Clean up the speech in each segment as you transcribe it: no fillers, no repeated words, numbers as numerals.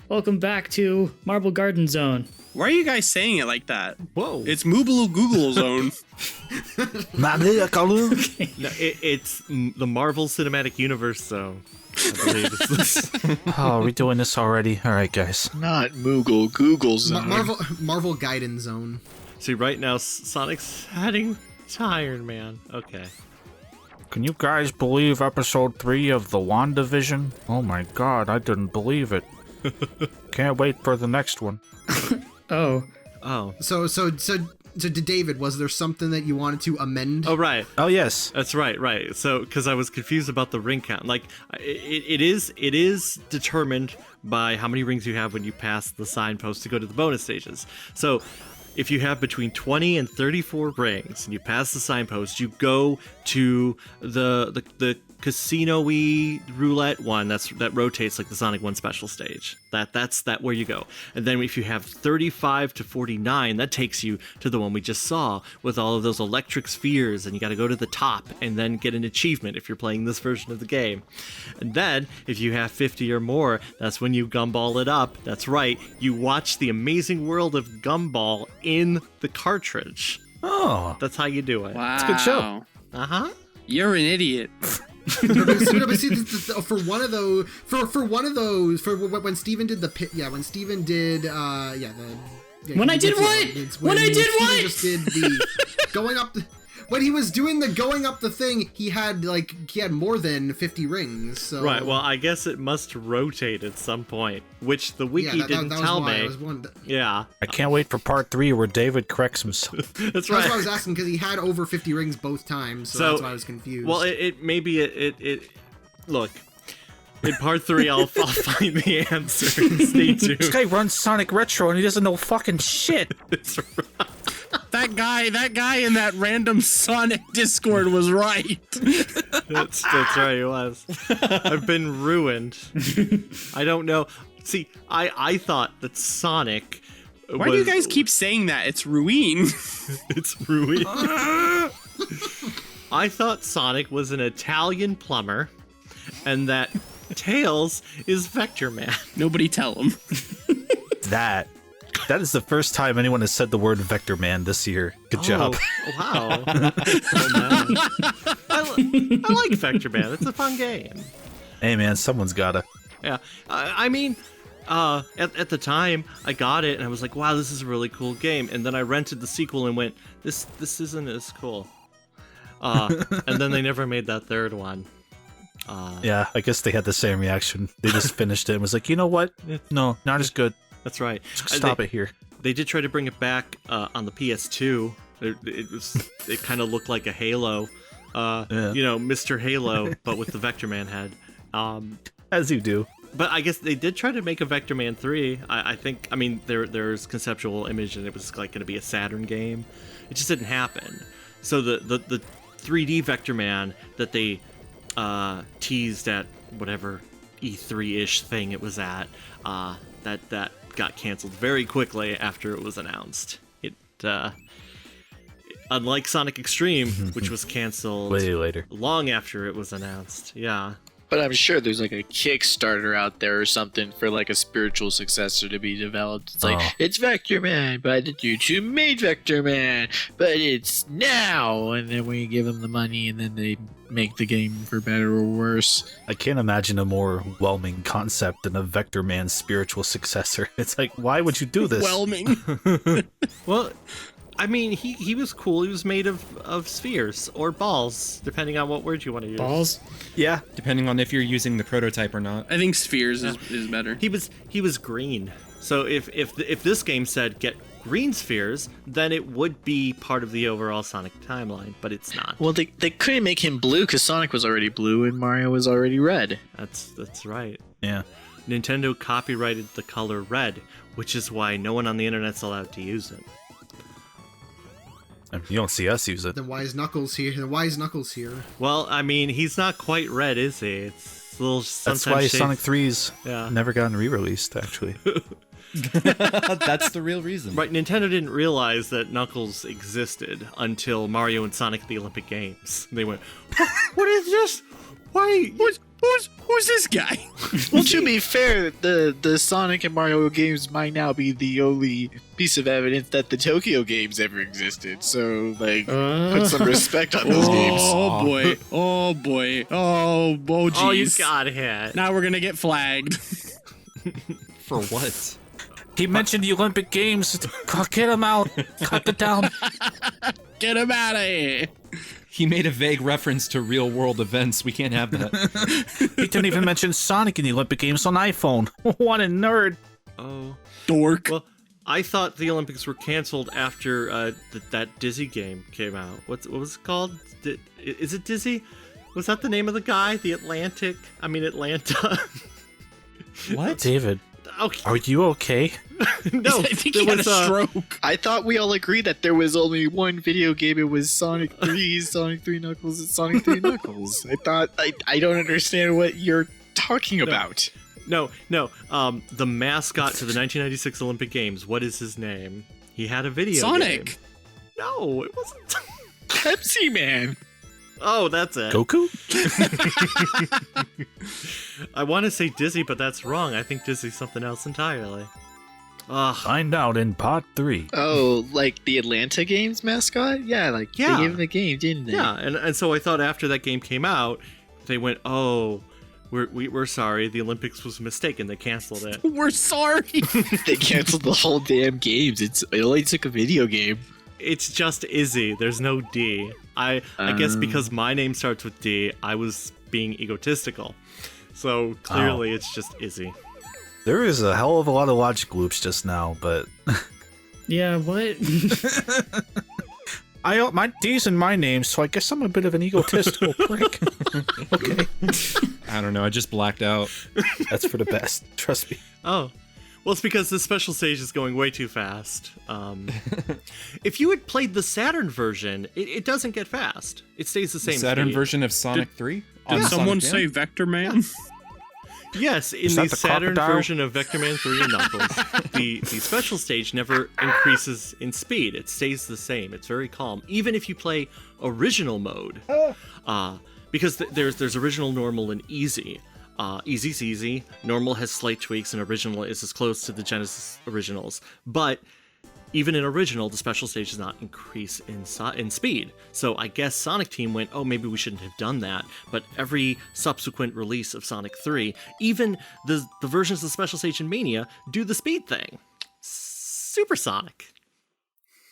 Welcome back to Marble Garden Zone. Why are you guys saying it like that? Whoa. It's Moobaloo Google Zone. No, it's the Marvel Cinematic Universe Zone. I believe it's this. Oh, are we doing this already? All right, guys. Not Moogle, Google Zone. Marvel Gaiden Zone. See, right now, Sonic's heading to Iron Man. Okay. Can you guys believe episode 3 of the WandaVision? Oh my god, I didn't believe it. Can't wait for the next one. Oh. So, David, was there something that you wanted to amend? Oh, right. Oh, yes. That's right. So, because I was confused about the ring count. Like, it is determined by how many rings you have when you pass the signpost to go to the bonus stages. So, if you have between 20 and 34 rings and you pass the signpost, you go to the casino-y roulette one that rotates like the Sonic 1 special stage. That's where you go. And then if you have 35 to 49, that takes you to the one we just saw with all of those electric spheres, and you got to go to the top and then get an achievement if you're playing this version of the game. And then if you have 50 or more, that's when you gumball it up. That's right, you watch the amazing world of Gumball in the cartridge. Oh. That's how you do it. Wow. It's a good show. Uh-huh. You're an idiot. For when Steven did the pit, when Steven did When I did what? When I did Steven what? just did the going up the, when he was doing the going up the thing, he had more than 50 rings. So Right, well, I guess it must rotate at some point, which the wiki didn't tell me. Yeah. I can't wait for part 3 where David corrects himself. That's That's right. why I was asking, because he had over 50 rings both times, so that's why I was confused. Well, look, in part 3, I'll find the answer. Stay tuned. This guy runs Sonic Retro and he doesn't know fucking shit. That's right. That guy in that random Sonic Discord was right. That's right, it was. I've been ruined. I don't know. See, I thought that Sonic Why do you guys keep saying that? It's Ruin. It's ruined. I thought Sonic was an Italian plumber, and that Tails is Vector Man. Nobody tell him. That is the first time anyone has said the word Vector Man this year. Good job. Wow. Oh, man. I like Vector Man. It's a fun game. Hey man, someone's gotta. Yeah. I mean, at the time, I got it, and I was like, wow, this is a really cool game. And then I rented the sequel and went, this isn't as cool. And then they never made that third one. Yeah, I guess they had the same reaction. They just finished it and was like, you know what? No, not as good. That's right. Stop it here. They did try to bring it back on the PS2. It kind of looked like a Halo, Mr. Halo, but with the Vector Man head. As you do. But I guess they did try to make a Vector Man 3. I think, there's conceptual image, and it was like going to be a Saturn game. It just didn't happen. So the 3D Vector Man that they teased at whatever E3-ish thing it was at, that got canceled very quickly after it was announced. It unlike Sonic Extreme, which was canceled way later, long after it was announced. Yeah. But I'm sure there's like a Kickstarter out there or something for like a spiritual successor to be developed. It's like, it's Vector Man by the dude who made Vector Man, but it's now. And then we give them the money and then they make the game for better or worse. I can't imagine a more whelming concept than a Vector Man spiritual successor. It's like, why would you do this? Whelming. Well, I mean, he was cool. He was made of spheres or balls, depending on what word you want to use. Balls? Yeah. Depending on if you're using the prototype or not. I think Spheres is better. He was green. So if this game said get green spheres, then it would be part of the overall Sonic timeline, but it's not. Well, they couldn't make him blue because Sonic was already blue and Mario was already red. That's right. Yeah. Nintendo copyrighted the color red, which is why no one on the internet's allowed to use it. You don't see us use it. The wise Knuckles here. Well, I mean, he's not quite red, is he? It's a little. That's why shades. Sonic 3's Yeah. never gotten re-released, actually. That's the real reason. Right, Nintendo didn't realize that Knuckles existed until Mario and Sonic at the Olympic Games. They went, what is this? Why? Who's this guy? Well, to be fair, the Sonic and Mario games might now be the only piece of evidence that the Tokyo games ever existed. So, like, put some respect on those games. Oh boy! Oh boy! Oh Oh, you jeez! got hit. Now we're gonna get flagged. For what? He mentioned the Olympic Games. Get him out. Cut it down. Get him out of here! He made a vague reference to real world events. We can't have that. He didn't even mention Sonic in the Olympic Games on iPhone. What a nerd. Oh. Dork. Well, I thought the Olympics were canceled after that Dizzy game came out. What was it called? Is it Dizzy? Was that the name of the guy? The Atlanta. What? David, Okay. are you okay? No, I think there he had was a stroke. I thought we all agreed that there was only one video game. It was Sonic 3, Sonic 3 Knuckles, and Sonic 3 Knuckles. I don't understand what you're talking about. No. The mascot to the 1996 Olympic Games. What is his name? He had a video Sonic. game. No, it wasn't. Pepsi Man. Oh, that's it. Goku? I want to say Dizzy, but that's wrong. I think Dizzy's something else entirely. Ugh. Find out in part 3. Oh, like the Atlanta Games mascot? Yeah, like Yeah. they gave him a game, didn't they? Yeah, and so I thought after that game came out, they went, oh, we're sorry, the Olympics was mistaken. They canceled it. We're sorry. They canceled the whole damn games. It only took a video game. It's just Izzy. There's no D. I guess because my name starts with D, I was being egotistical. So clearly it's just Izzy. There is a hell of a lot of logic loops just now, but Yeah, what? my D's in my name, so I guess I'm a bit of an egotistical prick. Okay. I don't know. I just blacked out. That's for the best. Trust me. Oh. Well, it's because the special stage is going way too fast. If you had played the Saturn version, it doesn't get fast. It stays the same Saturn speed. version of Sonic 3? Did someone say Vector Man? Yes, in Is the that the Saturn crocodile? version of Vector Man 3 and Knuckles, the special stage never increases in speed. It stays the same. It's very calm. Even if you play original mode. Because there's original, normal, and easy. Easy's easy, normal has slight tweaks, and original is as close to the Genesis originals. But even in original, the special stage does not increase in speed. So I guess Sonic Team went, oh, maybe we shouldn't have done that. But every subsequent release of Sonic 3, even the versions of the special stage in Mania, do the speed thing. Super Sonic.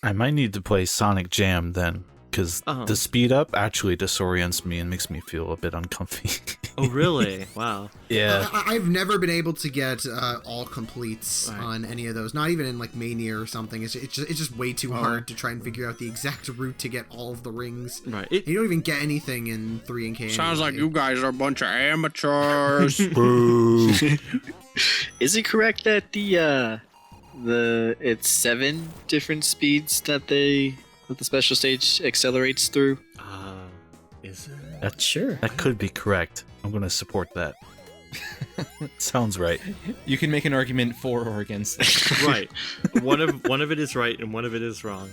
I might need to play Sonic Jam then, because the speed up actually disorients me and makes me feel a bit uncomfy. Oh, really? Wow. Yeah. I've never been able to get all completes on any of those. Not even in like Mania or something. It's just way too hard to try and figure out the exact route to get all of the rings. Right. You don't even get anything in 3 and K. Sounds like you guys are a bunch of amateurs. Is it correct that it's 7 different speeds that the special stage accelerates through? Is it? Sure. That could be correct. I'm going to support that. Sounds right. You can make an argument for or against that. Right. One of it is right and one of it is wrong.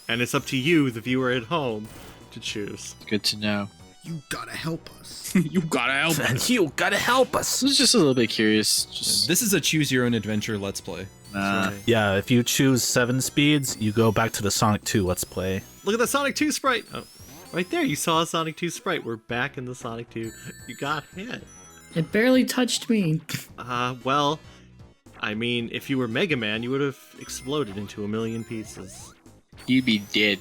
And it's up to you, the viewer at home, to choose. Good to know. You gotta help us. You gotta help us. And you gotta help us. I was just a little bit curious. Just This is a choose your own adventure let's play. Right. Yeah, if you choose 7 speeds, you go back to the Sonic 2 Let's Play. Look at the Sonic 2 sprite. Oh, right there, you saw a Sonic 2 sprite. We're back in the Sonic 2. You got hit. It barely touched me. Well, I mean, if you were Mega Man, you would have exploded into a million pieces. you'd be dead.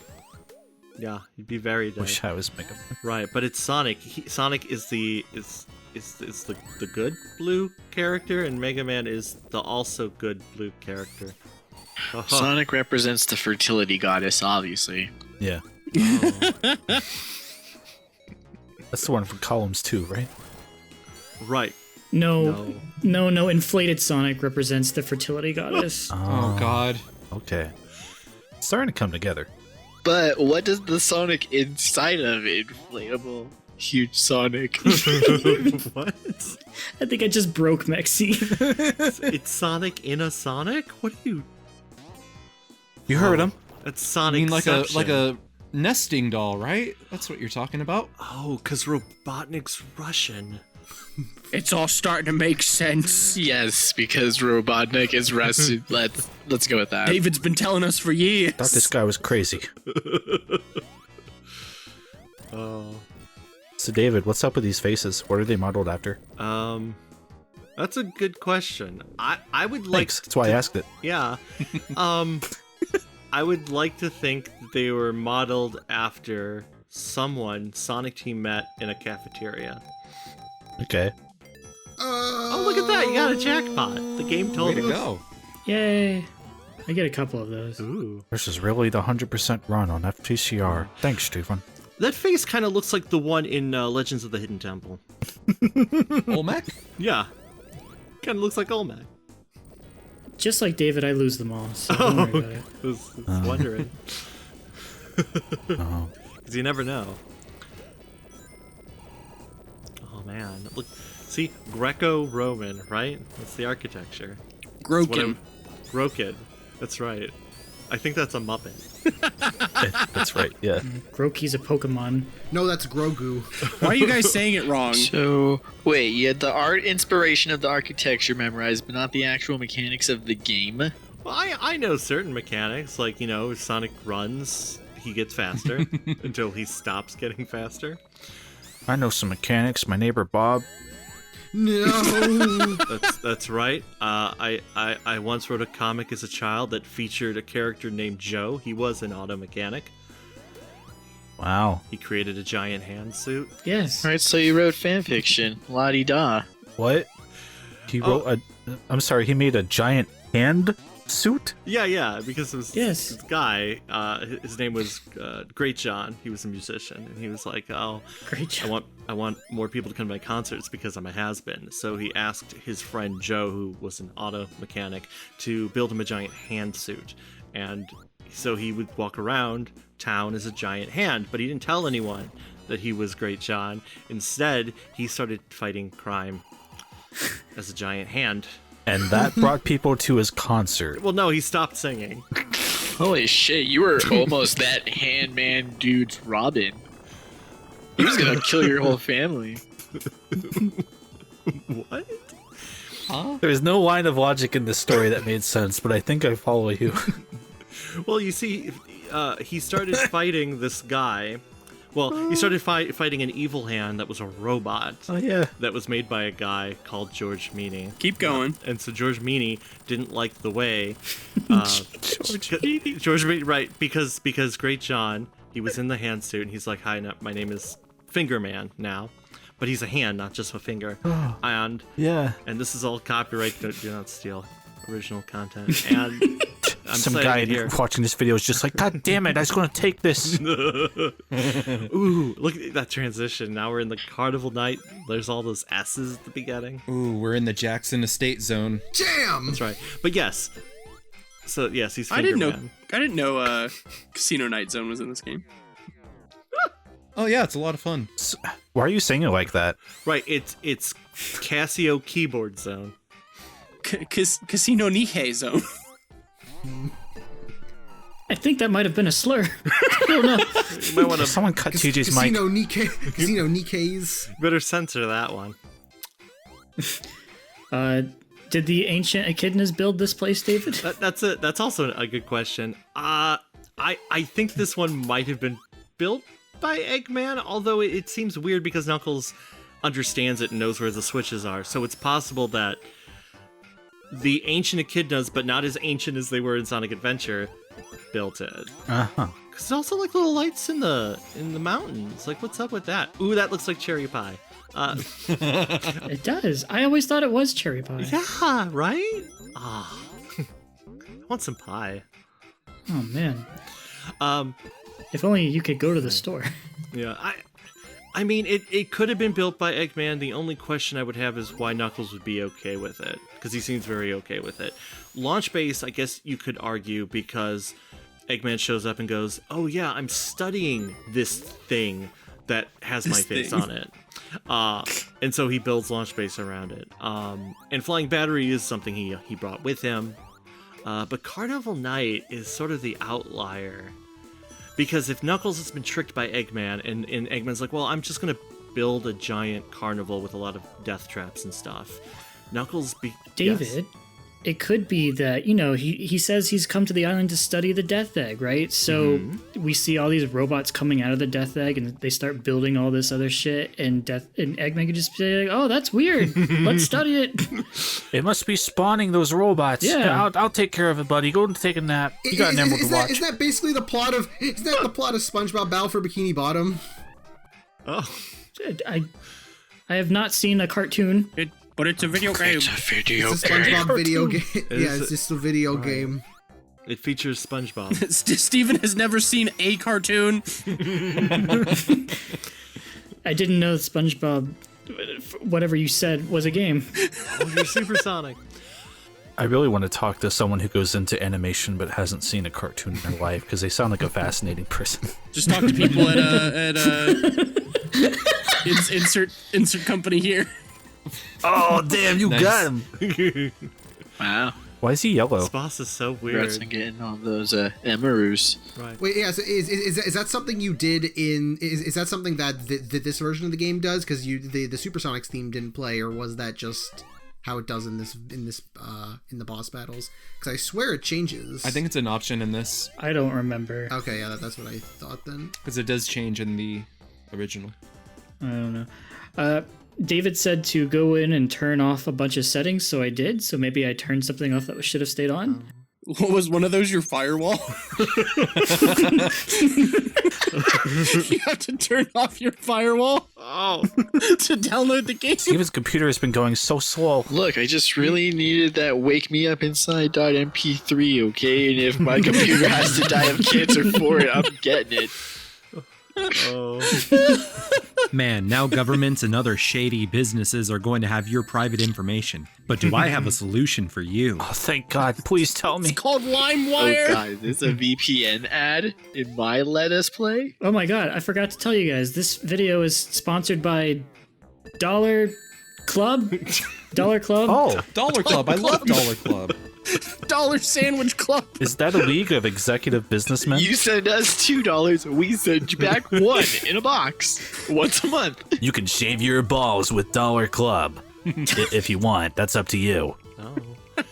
Yeah, you'd be very dead. Wish I was Mega Man. Right, but it's Sonic. Sonic is the good blue character, and Mega Man is the also good blue character. Uh-huh. Sonic represents the fertility goddess, obviously. Yeah. Oh. That's the one from Columns 2, right? Right. No. Inflated Sonic represents the fertility goddess. Oh god. Okay. It's starting to come together. But what does the Sonic inside of inflatable huge Sonic? What? I think I just broke Mexi. It's Sonic in a Sonic? What are you? You heard him. That's I Sonic. mean like a nesting doll, right? That's what you're talking about. Oh, because Robotnik's Russian. It's all starting to make sense. Yes, because Robotnik is rested. Let's go with that. David's been telling us for years. Thought this guy was crazy. Oh. So David, what's up with these faces? What are they modeled after? That's a good question. I would like. Thanks. That's why I asked it. Yeah. I would like to think that they were modeled after someone Sonic Team met in a cafeteria. Okay. Oh, look at that! You got a jackpot. The game Way told to us. go. Yay. I get a couple of those. Ooh. This is really the 100% run on FTCR. Thanks, Stephen. That face kind of looks like the one in Legends of the Hidden Temple. Olmec? Yeah. Kind of looks like Olmec. Just like David, I lose them all, so don't worry about it. I was wondering. Oh. Because you never know. Oh, man. Look. See? Greco-Roman, right? That's the architecture. Groken. Groken. That's right. I think that's a Muppet. That's right, yeah. Groki's a Pokemon. No, that's Grogu. Why are you guys saying it wrong? So, wait, you had the art inspiration of the architecture memorized, but not the actual mechanics of the game? Well, I know certain mechanics, like, you know, if Sonic runs, he gets faster until he stops getting faster. I know some mechanics. My neighbor Bob. No. That's right. I once wrote a comic as a child that featured a character named Joe. He was an auto mechanic. Wow. He created a giant hand suit. Yes. Alright, so you wrote fanfiction. La-di-da. What? He wrote a... I'm sorry, he made a giant hand suit? Yeah, because it was Yes. this guy. His name was Great John. He was a musician, and he was like, "Oh, Great job. I want more people to come to my concerts because I'm a has-been." So he asked his friend Joe, who was an auto mechanic, to build him a giant hand suit. And so he would walk around town as a giant hand, but he didn't tell anyone that he was Great John. Instead, he started fighting crime as a giant hand. And that brought people to his concert. Well, no, he stopped singing. Holy shit, you were almost that handman dude's Robin. He was gonna kill your whole family. What? There's no line of logic in this story that made sense, but I think I follow you. Well, you see, he started fighting this guy. Well, he started fighting an evil hand that was a robot. Oh, yeah. That was made by a guy called George Meany. Keep going. And so George Meany didn't like the way George Meany, right? Because Great John, he was in the hand suit, and he's like, "Hi, my name is Finger Man now," but he's a hand, not just a finger. And Yeah. this is all copyright. Do not steal original content. And I'm Some saying guy it here. watching this video is just like, God damn it, I was going to take this. Ooh, look at that transition. Now we're in the carnival night. There's all those S's at the beginning. Ooh, we're in the Jackson Estate zone. Jam. That's right. But yes. So yes, he's Finger I didn't Man. know Casino Night Zone was in this game. Oh yeah, it's a lot of fun. Why are you saying it like that? Right, it's Casio Keyboard Zone. Casino Nihei Zone. I think that might have been a slur. I don't know. You might want to Someone cut TJ's mic. Casino Nikke's. better censor that one. Did the ancient echidnas build this place, David? That's also a good question. I think this one might have been built by Eggman, although it seems weird because Knuckles understands it and knows where the switches are. So it's possible that the ancient echidnas, but not as ancient as they were in Sonic Adventure, built it. Uh-huh. Cause there's also like little lights in the mountains. Like, what's up with that? Ooh, that looks like cherry pie. It does. I always thought it was cherry pie. Yeah, right? Ah, I want some pie. Oh man. Um, If only you could go to the store. yeah, I mean, it could have been built by Eggman. The only question I would have is why Knuckles would be okay with it, because he seems very okay with it. Launch Base, I guess you could argue, because Eggman shows up and goes, "Oh yeah, I'm studying this thing that has my face on it," and so he builds Launch Base around it. And Flying Battery is something he brought with him, but Carnival Night is sort of the outlier. Because if Knuckles has been tricked by Eggman, and Eggman's like, "Well, I'm just gonna build a giant carnival with a lot of death traps and stuff. Knuckles David, yes. it could be that, he says he's come to the island to study the Death Egg, right? So we see all these robots coming out of the Death Egg and they start building all this other shit, and Eggman could just say, oh, that's weird. Let's study it. It must be spawning those robots. Yeah. I'll take care of it, buddy. Go and take a nap. You got an emerald to watch. Isn't that basically the plot of SpongeBob Battle for Bikini Bottom? Oh, I have not seen a cartoon. But it's a video game. It's a SpongeBob video game. Yeah, it's just a video game. it features SpongeBob. Steven has never seen a cartoon. I didn't know SpongeBob, whatever you said, was a game. Oh, you're supersonic. I really want to talk to someone who goes into animation but hasn't seen a cartoon in their life because they sound like a fascinating person. Just talk to people at insert company here. Oh, damn, you Nice. got him. Wow. Why is he yellow? This boss is so Congrats weird. on getting all those Emerus. Right. Wait, yeah. So is that something you did in? Is that something that this version of the game does? Because the Supersonics theme didn't play, or was that just how it does in the boss battles? Because I swear it changes. I think it's an option in this I don't remember. Okay, yeah, that's what I thought then. because it does change in the original. I don't know. David said to go in and turn off a bunch of settings, so I did. So maybe I turned something off that should have stayed on. What was one of those your firewall? You have to turn off your firewall to download the game. Steven's computer has been going so slow. Look, I just really needed that wake me up inside .mp3, okay? And if my computer has to die of cancer for it, I'm getting it. Man, now governments and other shady businesses are going to have your private information. But do I have a solution for you? Oh, thank God. Please tell me. It's called Oh LimeWire. god, is this a VPN ad in my Let Us Play? Oh my god, I forgot to tell you guys. This video is sponsored by Dollar Club. Dollar Club. Oh, Dollar Club. I love Dollar Club. Dollar Sandwich Club. is that a league of executive businessmen? You send us $2, we send you back one in a box once a month. You can shave your balls with Dollar Club. If you want, that's up to you. Oh.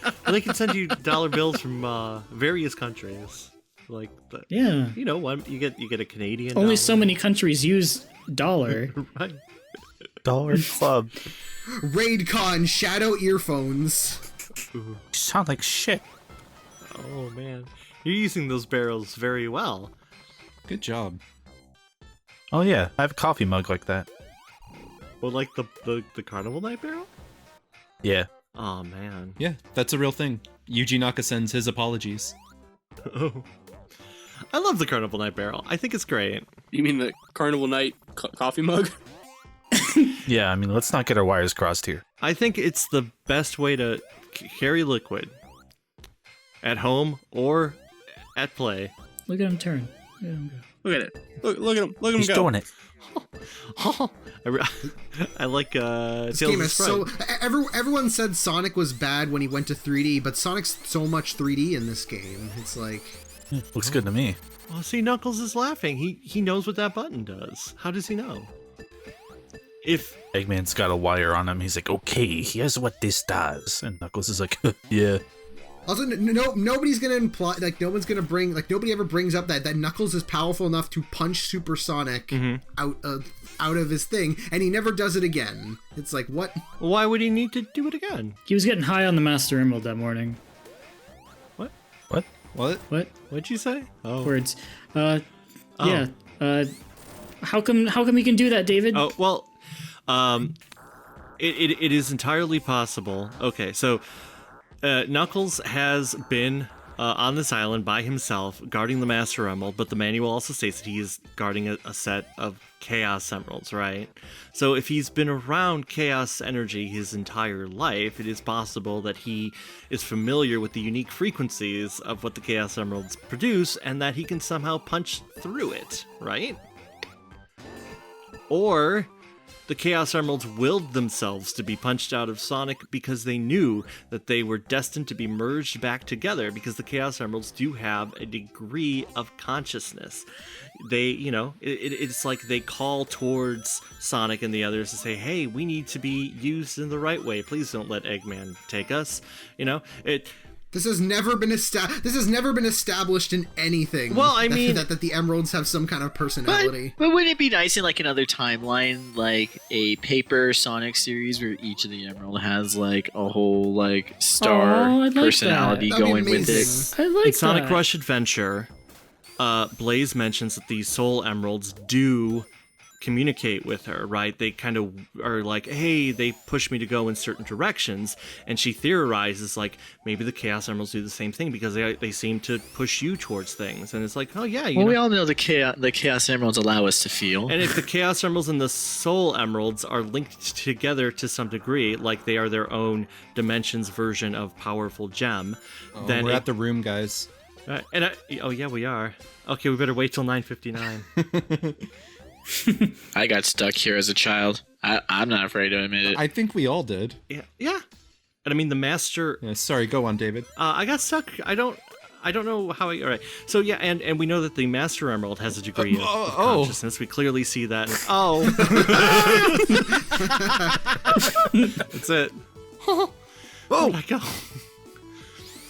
Well, they can send you dollar bills from various countries. Like, Yeah. one you get a Canadian. Only dollar. so many countries use dollar. Right. Dollar Club. RaidCon Shadow Earphones. You sound like shit. Oh man, you're using those barrels very well. Good job. Oh yeah, I have a coffee mug like that. Well, like the Carnival Night barrel. Yeah. Oh man. Yeah, that's a real thing. Yuji Naka sends his apologies. Oh. I love the Carnival Night barrel. I think it's great. You mean the Carnival Night coffee mug? Yeah, I mean, let's not get our wires crossed here. I think it's the best way to carry liquid at home or at play. Look at him turn. Look at him go. Look at it. Look at him. Look at him He's go. doing it. I like This Tales game of is Sprite. so. Everyone said Sonic was bad when he went to 3D, but Sonic's so much 3D in this game. It's like. Looks good to me. Oh, see, Knuckles is laughing. He knows what that button does. How does he know? If Eggman's got a wire on him. He's like, okay, here's what this does. And Knuckles is like, yeah. Also, nobody's gonna imply, like, no one's gonna bring, like, nobody ever brings up that Knuckles is powerful enough to punch Supersonic out of his thing, and he never does it again. It's like, what? why would he need to do it again? He was getting high on the Master Emerald that morning. What? What? What? What? What'd you say? Oh. Words. Yeah. How come he can do that, David? Oh well, it is entirely possible. Okay, so Knuckles has been on this island by himself, guarding the Master Emerald, but the manual also states that he is guarding a set of Chaos Emeralds, right? So if he's been around Chaos energy his entire life, it is possible that he is familiar with the unique frequencies of what the Chaos Emeralds produce, and that he can somehow punch through it, right? Or the Chaos Emeralds willed themselves to be punched out of Sonic because they knew that they were destined to be merged back together, because the Chaos Emeralds do have a degree of consciousness. They, it's like they call towards Sonic and the others to say, hey, we need to be used in the right way. Please don't let Eggman take us. This has never been established in anything. Well, I mean, that the Emeralds have some kind of personality. But wouldn't it be nice in like another timeline, like a paper Sonic series where each of the Emerald has like a whole like star I'd like personality that. going with Amazing. it? I like in Sonic that. Rush Adventure, Blaze mentions that these Soul Emeralds do communicate with her, right? They kind of are like, hey, they push me to go in certain directions, and she theorizes like maybe the Chaos Emeralds do the same thing because they seem to push you towards things, and it's like, oh yeah, We all know the Chaos Emeralds allow us to feel. And if the Chaos Emeralds and the Soul Emeralds are linked together to some degree, like they are their own dimensions version of Powerful Gem, then We're at the room, guys. oh yeah, we are. Okay, we better wait till 9:59. I got stuck here as a child. I'm not afraid to admit it. I think we all did. Yeah. And I mean, the Master. Yeah, sorry, go on, David. I got stuck. I don't know how I. All right. So yeah, and we know that the Master Emerald has a degree of consciousness. We clearly see that. That's it. Oh my god.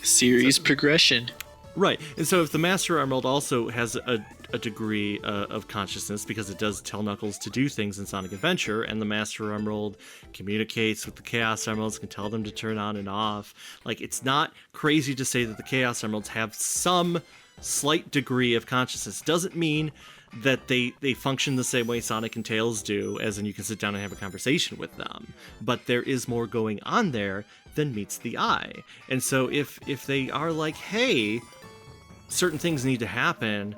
Series progression. Right. And so if the Master Emerald also has a degree of consciousness, because it does tell Knuckles to do things in Sonic Adventure, and the Master Emerald communicates with the Chaos Emeralds, can tell them to turn on and off, like, it's not crazy to say that the Chaos Emeralds have some slight degree of consciousness. Doesn't mean that they function the same way Sonic and Tails do, as in you can sit down and have a conversation with them. But there is more going on there than meets the eye. And so if they are like, hey, certain things need to happen,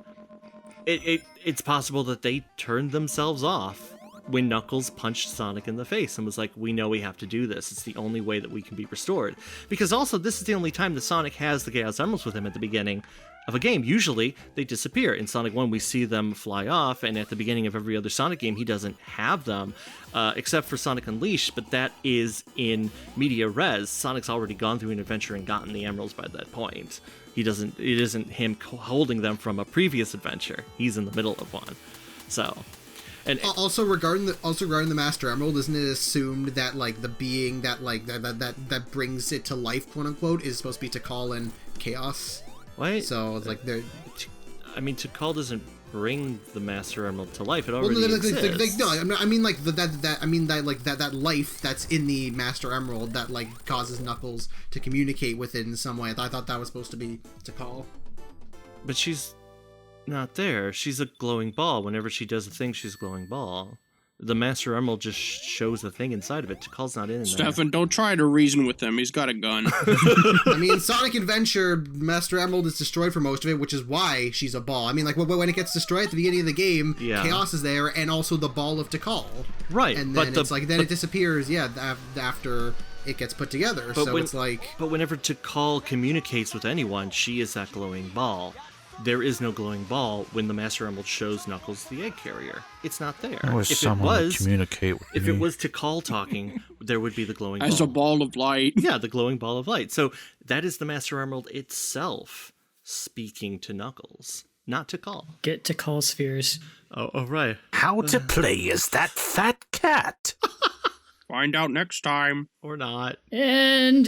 it's possible that they turned themselves off when Knuckles punched Sonic in the face and was like, we know we have to do this. It's the only way that we can be restored. Because also, this is the only time that Sonic has the Chaos Emeralds with him at the beginning of a game. Usually, they disappear. In Sonic 1, we see them fly off, and at the beginning of every other Sonic game, he doesn't have them, except for Sonic Unleashed, but that is in media res. Sonic's already gone through an adventure and gotten the emeralds by that point. It isn't him holding them from a previous adventure. He's in the middle of one. So, and also regarding the Master Emerald, isn't it assumed that like the being that like that brings it to life, quote unquote, is supposed to be Tikal and Chaos? Wait. So it's like they're. I mean, Tikal doesn't bring the Master Emerald to life. It already exists. I mean like that life that's in the Master Emerald that like causes Knuckles to communicate with it in some way. I thought that was supposed to be Tikal. But she's not there. She's a glowing ball. Whenever she does a thing, she's a glowing ball. The Master Emerald just shows the thing inside of it. Tikal's not in there. Stefan, don't try to reason with him. He's got a gun. I mean, Sonic Adventure, Master Emerald is destroyed for most of it, which is why she's a ball. I mean, like, when it gets destroyed at the beginning of the game, Chaos is there, and also the ball of Tikal. Right. And then it disappears, after it gets put together. So it's like... But whenever Tikal communicates with anyone, she is that glowing ball. There is no glowing ball when the Master Emerald shows Knuckles the egg carrier. It's not there. If it was Tikal talking, there would be the glowing ball. As a ball of light. Yeah, the glowing ball of light. So that is the Master Emerald itself speaking to Knuckles, not Tikal. Get Tikal spheres. Oh, right. How to play as that fat cat? Find out next time. Or not. And